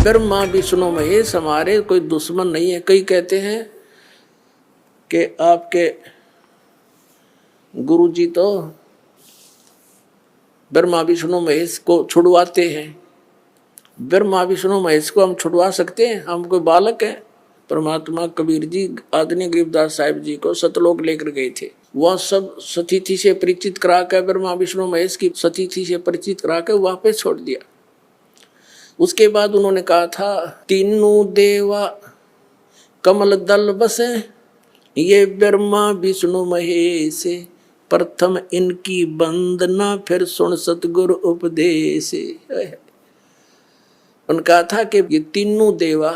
ब्रह्मा विष्णु महेश हमारे कोई दुश्मन नहीं है। कई कहते हैं कि आपके गुरु जी तो ब्रह्मा विष्णु महेश को छुड़वाते हैं। ब्रह्मा विष्णु महेश को हम छुड़वा सकते हैं? हम कोई बालक हैं? परमात्मा कबीर जी आदरणीय गरीबदास साहिब जी को सतलोक लेकर गए थे। वह सब सतिथि से परिचित करा कर, ब्रह्मा विष्णु महेश की सतिथि से परिचित करा कर वापस छोड़ दिया। उसके बाद उन्होंने कहा था, तीनों देवा कमल दल बसे, ये ब्रह्मा विष्णु महेश, प्रथम इनकी वंदना फिर सुन सतगुरु उपदेश। उन्होंने कहा था कि ये तीनों देवा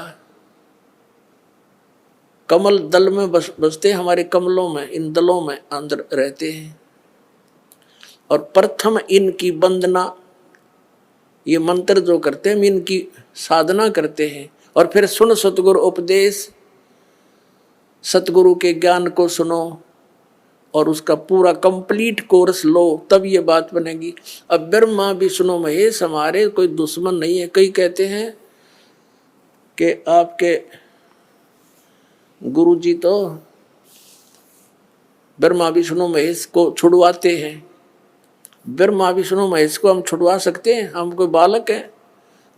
कमल दल में बसते, हमारे कमलों में, इन दलों में अंदर रहते हैं, और प्रथम इनकी वंदना, ये मंत्र जो करते हैं इनकी साधना करते हैं, और फिर सुन सतगुरु उपदेश, सतगुरु के ज्ञान को सुनो और उसका पूरा कंप्लीट कोर्स लो, तब ये बात बनेगी। अब ब्रह्मा विष्णु महेश हमारे कोई दुश्मन नहीं है। कई कहते हैं कि आपके गुरु जी तो ब्रह्मा विष्णु महेश को छुड़वाते हैं। ब्रह्मा विष्णु महेश को हम छुड़वा सकते हैं? हम कोई बालक हैं?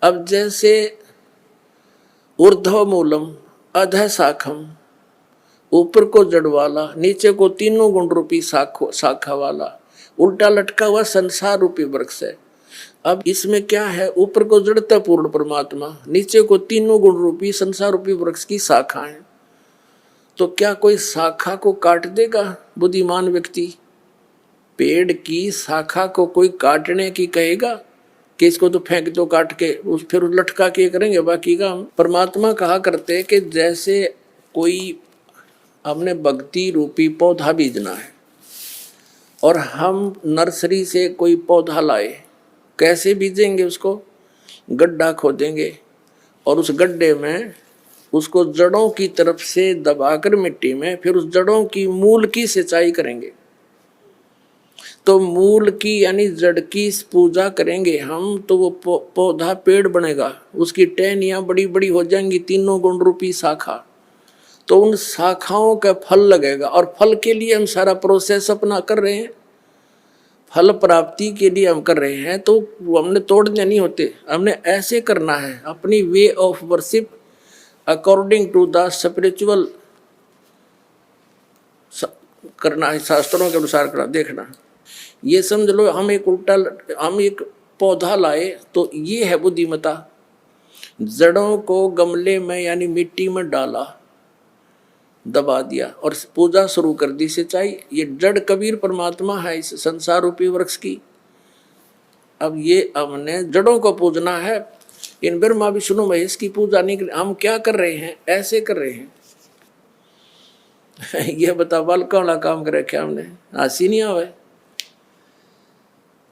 अब जैसे ऊर्ध्व मूलम अधः शाखम, ऊपर को जड़ वाला, नीचे को तीनों गुण रूपी शाखा वाला, उल्टा लटका हुआ संसार रूपी वृक्ष है। अब इसमें क्या है? ऊपर को जड़ता पूर्ण परमात्मा, नीचे को तीनों गुण रूपी संसार रूपी वृक्ष की शाखा है। तो क्या कोई शाखा को काट देगा बुद्धिमान व्यक्ति? पेड़ की शाखा को कोई काटने की कहेगा कि इसको तो फेंक दो काट के, उस फिर लटका के करेंगे बाकी का? परमात्मा कहा करते कि जैसे कोई हमने भक्ति रूपी पौधा बीजना है और हम नर्सरी से कोई पौधा लाए, कैसे बीजेंगे? उसको गड्ढा खोदेंगे और उस गड्ढे में उसको जड़ों की तरफ से दबाकर मिट्टी में, फिर उस जड़ों की मूल की सिंचाई करेंगे। तो मूल की यानी जड़ की पूजा करेंगे हम, तो वो पौधा पेड़ बनेगा, उसकी टहनियाँ बड़ी बड़ी हो जाएंगी, तीनों गुण रूपी शाखा। तो उन शाखाओं का फल लगेगा, और फल के लिए हम सारा प्रोसेस अपना कर रहे हैं, फल प्राप्ति के लिए हम कर रहे हैं। तो वो हमने तोड़ने नहीं होते, हमने ऐसे करना है, अपनी way of worship according to the spiritual करना है, शास्त्रों के अनुसार करना। देखना, ये समझ लो हम एक पौधा लाए, तो ये है बुद्धिमता। जड़ों को गमले में यानी मिट्टी में डाला, दबा दिया और पूजा शुरू कर दी, सिंचाई। ये जड़ कबीर परमात्मा है इस संसार रूपी वृक्ष की। अब ये हमने जड़ों को पूजना है, इन ब्रह्मा विष्णु महेश की पूजा नहीं कर। हम क्या कर रहे हैं? ऐसे कर रहे हैं। ये बता, बालका वाला काम कर रखे हमने, हंसी नहीं आवे।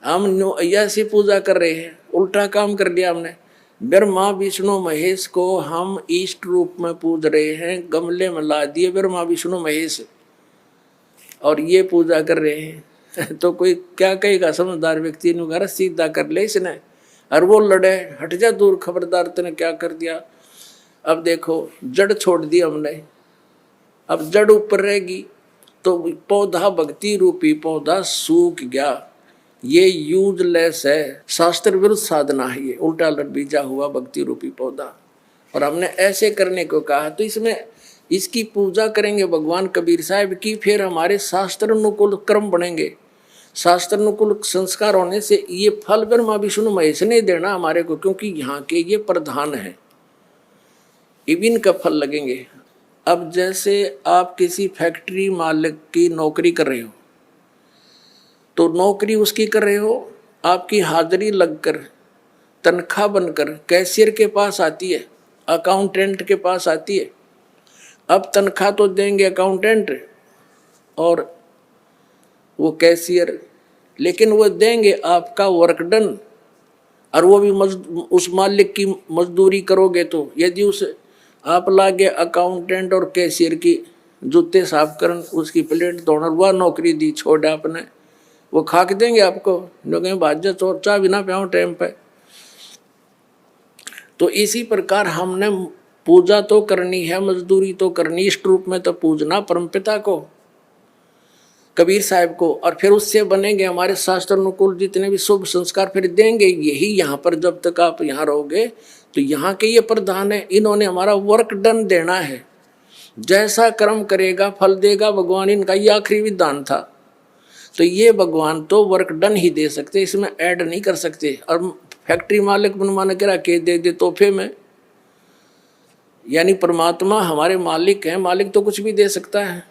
हम ऐसी पूजा कर रहे हैं, उल्टा काम कर लिया हमने। ब्रह्मा विष्णु महेश को हम इष्ट रूप में पूज रहे हैं, गमले में ला दिए ब्रह्मा विष्णु महेश और ये पूजा कर रहे हैं। तो कोई क्या कहेगा? समझदार व्यक्ति ने घर सीधा कर ले इसने, और वो लड़े, हट जा दूर, खबरदार तूने क्या कर दिया। अब देखो, जड़ छोड़ दी हमने, अब जड़ ऊपर रहेगी तो पौधा, भक्ति रूपी पौधा सूख गया। ये यूजलेस है, शास्त्र विरुद्ध साधना है, ये उल्टा लट बीजा हुआ भक्ति रूपी पौधा। और हमने ऐसे करने को कहा, तो इसमें इसकी पूजा करेंगे भगवान कबीर साहब की, फिर हमारे शास्त्र अनुकूल कर्म बनेंगे। शास्त्र अनुकूल संस्कार होने से ये फल ब्रह्मा विष्णु महेश ने देना हमारे को, क्योंकि यहाँ के ये प्रधान है, इबिन का फल लगेंगे। अब जैसे आप किसी फैक्ट्री मालिक की नौकरी कर रहे हो, तो नौकरी उसकी कर रहे हो, आपकी हाजिरी लगकर तनख्वाह बनकर कैशियर के पास आती है, अकाउंटेंट के पास आती है। अब तनख्वाह तो देंगे अकाउंटेंट और वो कैशियर, लेकिन वो देंगे आपका वर्क डन, और वो भी उस मालिक की मजदूरी करोगे। तो यदि उस आप लागे अकाउंटेंट और कैशियर की जूते साफ करन, उसकी प्लेट धोना, वह नौकरी दी छोड़ आपने, वो खाक देंगे आपको, जो कहें भाज्य चोर चाह बिना प्याओ टाइम पे। तो इसी प्रकार हमने पूजा तो करनी है, मजदूरी तो करनी, इष्ट रूप में तो पूजना परमपिता को, कबीर साहब को, और फिर उससे बनेंगे हमारे शास्त्र अनुकूल जितने भी शुभ संस्कार फिर देंगे यही। यहाँ पर जब तक आप यहाँ रहोगे तो यहाँ के ये प्रधान है, इन्होंने हमारा वर्क डन देना है, जैसा कर्म करेगा फल देगा भगवान, इनका ये आखिरी विधान था। तो ये भगवान तो वर्क डन ही दे सकते, इसमें ऐड नहीं कर सकते। और फैक्ट्री मालिक बनवाना करा के दे तोहफे में, यानी परमात्मा हमारे मालिक हैं, मालिक तो कुछ भी दे सकता है।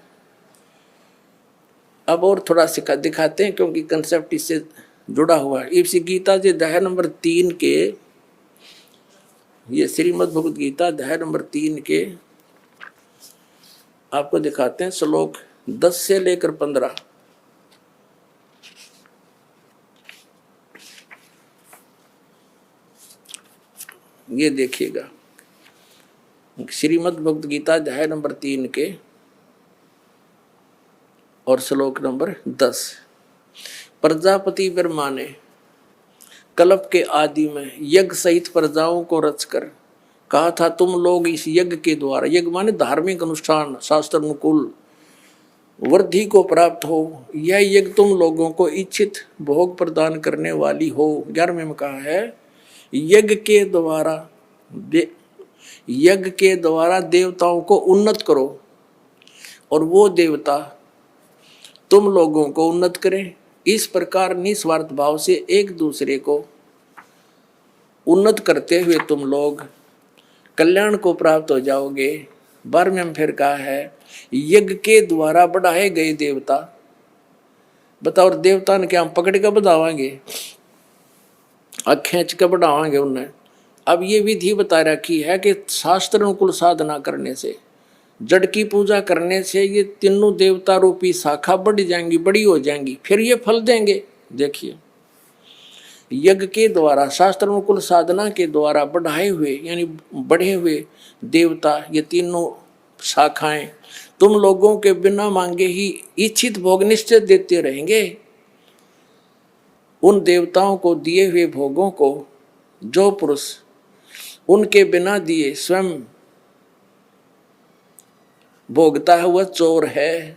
अब और थोड़ा सिखा दिखाते हैं क्योंकि कंसेप्ट इससे जुड़ा हुआ है। इसी गीता जी अध्याय नंबर 3 के, ये श्रीमद् भगवद गीता अध्याय नंबर 3 के आपको दिखाते हैं श्लोक 10 से लेकर 15। ये देखिएगा, श्रीमद् भगवद गीता अध्याय नंबर 3 के और श्लोक नंबर 10। प्रजापति ब्रह्मा ने कल्प के आदि में यज्ञ सहित प्रजाओं को रचकर कहा था, तुम लोग इस यज्ञ के द्वारा, यज्ञ माने धार्मिक अनुष्ठान, शास्त्र अनुकूल वृद्धि को प्राप्त हो। यह यज्ञ तुम लोगों को इच्छित भोग प्रदान करने वाली हो। 11वें में कहा है, यज्ञ के द्वारा देवताओं को उन्नत करो और वो देवता तुम लोगों को उन्नत करें। इस प्रकार निस्वार्थ भाव से एक दूसरे को उन्नत करते हुए तुम लोग कल्याण को प्राप्त हो जाओगे। 12वें में फिर कहा है, यज्ञ के द्वारा बढ़ाए गए देवता, बताओ देवता ने क्या हम पकड़ कर बढ़ावांगे, खींच कर बढ़ावांगे उन्हें। अब ये विधि बता रखी है कि शास्त्र अनुकूल साधना करने से, जड़ की पूजा करने से ये तीनों देवता रूपी शाखा बढ़ जाएंगी, बड़ी हो जाएंगी, फिर ये फल देंगे। देखिए, यज्ञ के द्वारा, शास्त्र अनुकूल साधना के द्वारा बढ़ाए हुए यानी बढ़े हुए देवता, ये तीनों शाखाएं तुम लोगों के बिना मांगे ही इच्छित भोग निश्चित देते रहेंगे। उन देवताओं को दिए हुए भोगों को जो पुरुष उनके बिना दिए स्वयं भोगता है वह चोर है।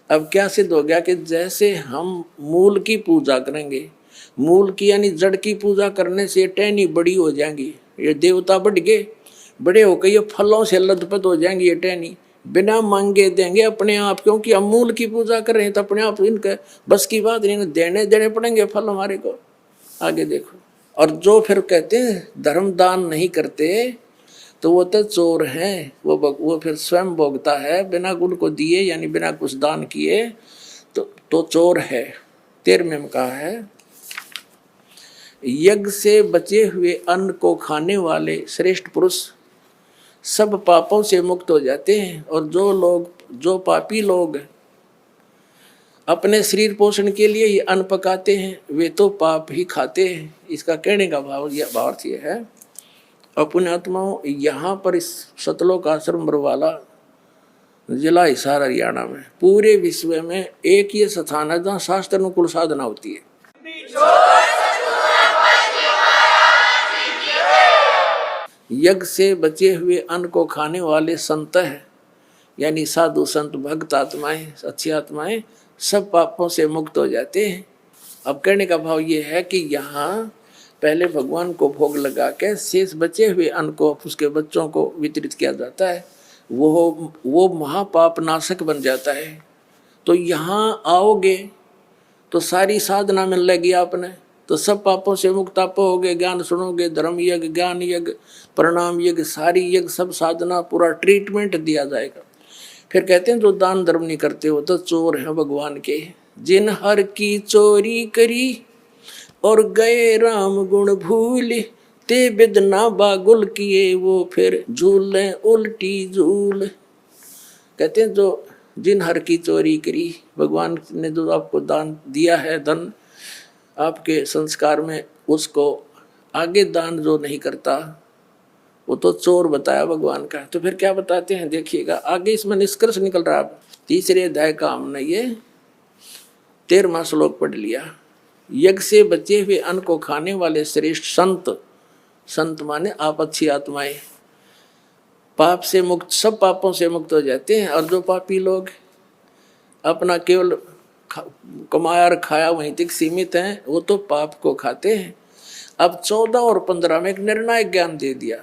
अब क्या सिद्ध हो गया कि जैसे हम मूल की पूजा करेंगे, मूल की यानी जड़ की पूजा करने से टहनी बड़ी हो जाएंगी, ये देवता बढ़ गए, बड़े होकर ये फलों से लथपथ हो जाएंगी, ये टहनी बिना मांगे देंगे अपने आप, क्योंकि हम मूल की पूजा कर रहे हैं तो अपने आप इनके बस की बात नहीं, देने पड़ेंगे फल हमारे को। आगे देखो, और जो फिर कहते हैं धर्म दान नहीं करते तो वो तो चोर हैं, वो फिर स्वयं भोगता है बिना गुण को दिए यानी बिना कुछ दान किए, तो चोर है। 13वें में कहा है, यज्ञ से बचे हुए अन्न को खाने वाले श्रेष्ठ पुरुष सब पापों से मुक्त हो जाते हैं, और जो पापी लोग अपने शरीर पोषण के लिए ही अन्न पकाते हैं वे तो पाप ही खाते हैं। इसका कहने का भावार्थ ये है, अपने आत्माओं यहाँ पर इस सतलोक आश्रम बरवाला जिला हिसार हरियाणा में पूरे विश्व में एक ये स्थान है जहाँ शास्त्र अनुकूल साधना होती है। यज्ञ से बचे हुए अन्न को खाने वाले संत है यानी साधु संत भक्त आत्माएं, अच्छी आत्माएं सब पापों से मुक्त हो जाते हैं। अब कहने का भाव ये है कि यहाँ पहले भगवान को भोग लगा के शेष बचे हुए अन्न को उसके बच्चों को वितरित किया जाता है, वो महापाप नाशक बन जाता है। तो यहाँ आओगे तो सारी साधना मिल लगेगी आपने, तो सब पापों से मुक्त आप होगे। ज्ञान सुनोगे, धर्म यज्ञ, ज्ञान यज्ञ, प्रणाम यज्ञ, सारी यज्ञ, सब साधना पूरा ट्रीटमेंट दिया जाएगा। फिर कहते हैं जो दान धर्म नहीं करते हो तो चोर हैं भगवान के। जिन हर की चोरी करी और गए राम गुण भूल, ते बिदना बागुल किए वो फिर झूलें उल्टी झूल। कहते हैं जो जिन हर की चोरी करी, भगवान ने जो आपको दान दिया है, धन आपके संस्कार में, उसको आगे दान जो नहीं करता वो तो चोर बताया भगवान का। तो फिर क्या बताते हैं देखिएगा, आगे इसमें निष्कर्ष निकल रहा है। 3रे अध्याय का हमने ये 13वां श्लोक पढ़ लिया। यज्ञ से बचे हुए अन्न को खाने वाले श्रेष्ठ संत संत माने आप अच्छी आत्माएं, पाप से मुक्त, सब पापों से मुक्त हो जाते हैं। और जो पापी लोग अपना केवल कमाया और खाया वहीं तक सीमित हैं, वो तो पाप को खाते हैं। अब 14 और 15 में एक निर्णायक ज्ञान दे दिया।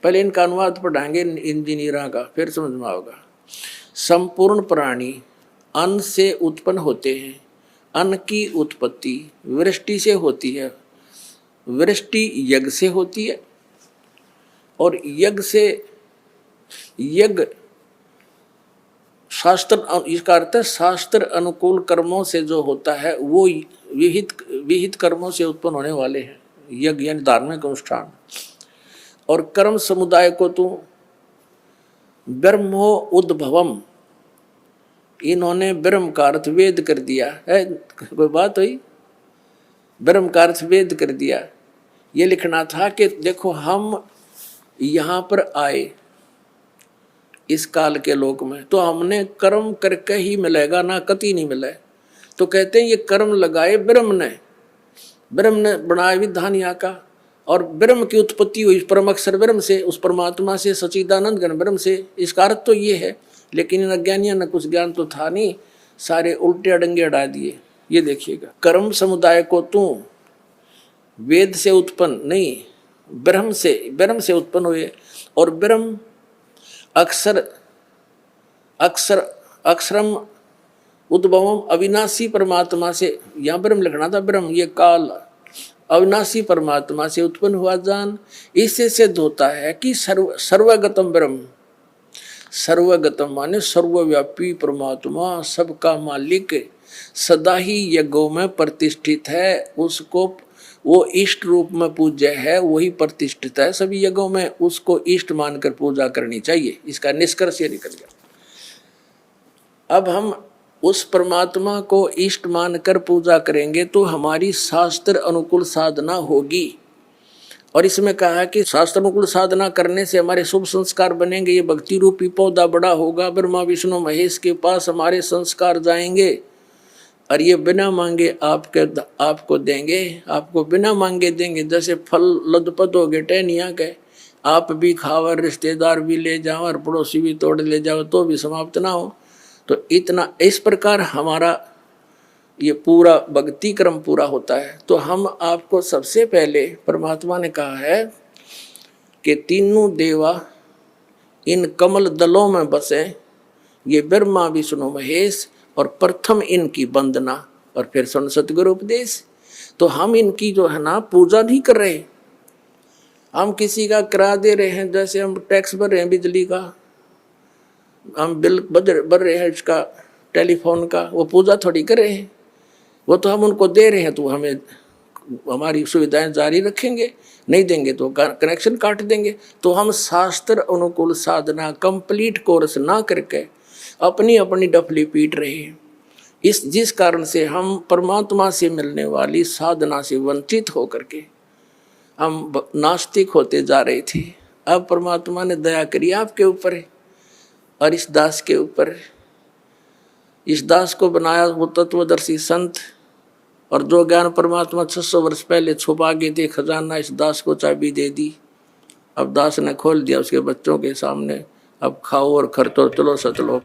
पहले इनका अनुवाद पढ़ाएंगे इंजीनियरों का, फिर समझ में आएगा। संपूर्ण प्राणी अन्न से उत्पन्न होते हैं। अन्न की उत्पत्ति वृष्टि से होती है, वृष्टि यज्ञ से होती है, और यज्ञ शास्त्र, इसका अर्थ है शास्त्र अनुकूल कर्मों से जो होता है वो विहित कर्मों से उत्पन्न होने वाले हैं, यज्ञ यानी धार्मिक अनुष्ठान। और कर्म समुदाय को तो ब्रह्मो उद्भवम, इन्होंने ब्रह्म का अर्थ वेद कर दिया है। कोई बात हुई? ब्रह्म का अर्थ वेद कर दिया। ये लिखना था कि देखो हम यहाँ पर आए इस काल के लोक में, तो हमने कर्म करके ही मिलेगा, ना कति नहीं मिले। तो कहते हैं ये कर्म लगाए ब्रह्म ने बनाया विधान यहाँ का, और ब्रह्म की उत्पत्ति हुई परम अक्षर ब्रह्म से, उस परमात्मा से, सच्चिदानंद घन ब्रह्म से। इसका अर्थ तो ये है, लेकिन इन अज्ञानियों ने कुछ ज्ञान तो था नहीं, सारे उल्टे अडंगे अड़ा दिए। ये देखिएगा, कर्म समुदाय को तू वेद से उत्पन्न नहीं, ब्रह्म से उत्पन्न हुए। और ब्रह्म अक्षरम उद्भवम अविनाशी परमात्मा से, यहाँ ब्रह्म लिखना था, ब्रह्म ये काल अविनाशी परमात्मा से उत्पन्न हुआ जान। इससे सिद्ध होता है कि सर्वगतम ब्रह्म, सर्वगतम माने सर्वव्यापी परमात्मा, सबका मालिक, सदा ही यज्ञों में प्रतिष्ठित है। उसको वो इष्ट रूप में पूज्य है, वही प्रतिष्ठित है सभी यज्ञों में, उसको इष्ट मानकर पूजा करनी चाहिए। इसका निष्कर्ष ये निकल गया। अब हम उस परमात्मा को इष्ट मानकर पूजा करेंगे तो हमारी शास्त्र अनुकूल साधना होगी। और इसमें कहा है कि शास्त्र अनुकूल साधना करने से हमारे शुभ संस्कार बनेंगे। ये भक्ति रूपी पौधा बड़ा होगा, ब्रह्मा विष्णु महेश के पास हमारे संस्कार जाएंगे, और ये बिना मांगे आपको देंगे, आपको बिना मांगे देंगे। जैसे फल लदपत हो गए टहनिया के, आप भी खाओ, रिश्तेदार भी ले जाओ, और पड़ोसी भी तोड़ ले जाओ, तो भी समाप्त ना हो। तो इतना इस प्रकार हमारा ये पूरा भक्ति क्रम पूरा होता है। तो हम आपको सबसे पहले परमात्मा ने कहा है कि तीनों देवा इन कमल दलों में बसे, ये ब्रह्मा विष्णु महेश, और प्रथम इनकी वंदना, और फिर सुन सतगुरु उपदेश। तो हम इनकी जो है ना पूजा नहीं कर रहे, हम किसी का किराया दे रहे हैं। जैसे हम टैक्स भर रहे हैं बिजली का, हम बिल भर रहे हैं इसका टेलीफोन का, वो पूजा थोड़ी कर रहे हैं, वो तो हम उनको दे रहे हैं। तो हमें हमारी सुविधाएं जारी रखेंगे, नहीं देंगे तो कनेक्शन काट देंगे। तो हम शास्त्र अनुकूल साधना कंप्लीट कोर्स ना करके अपनी अपनी डफली पीट रहे हैं। जिस कारण से हम परमात्मा से मिलने वाली साधना से वंचित होकर के हम नास्तिक होते जा रहे थे। अब परमात्मा ने दया करी आपके ऊपर और इस दास के ऊपर। इस दास को बनाया वो तत्वदर्शी संत, और जो ज्ञान परमात्मा 600 वर्ष पहले छुपा के थे खजाना, इस दास को चाबी दे दी। अब दास ने खोल दिया उसके बच्चों के सामने, अब खाओ और खर्चो, चलो सचलो।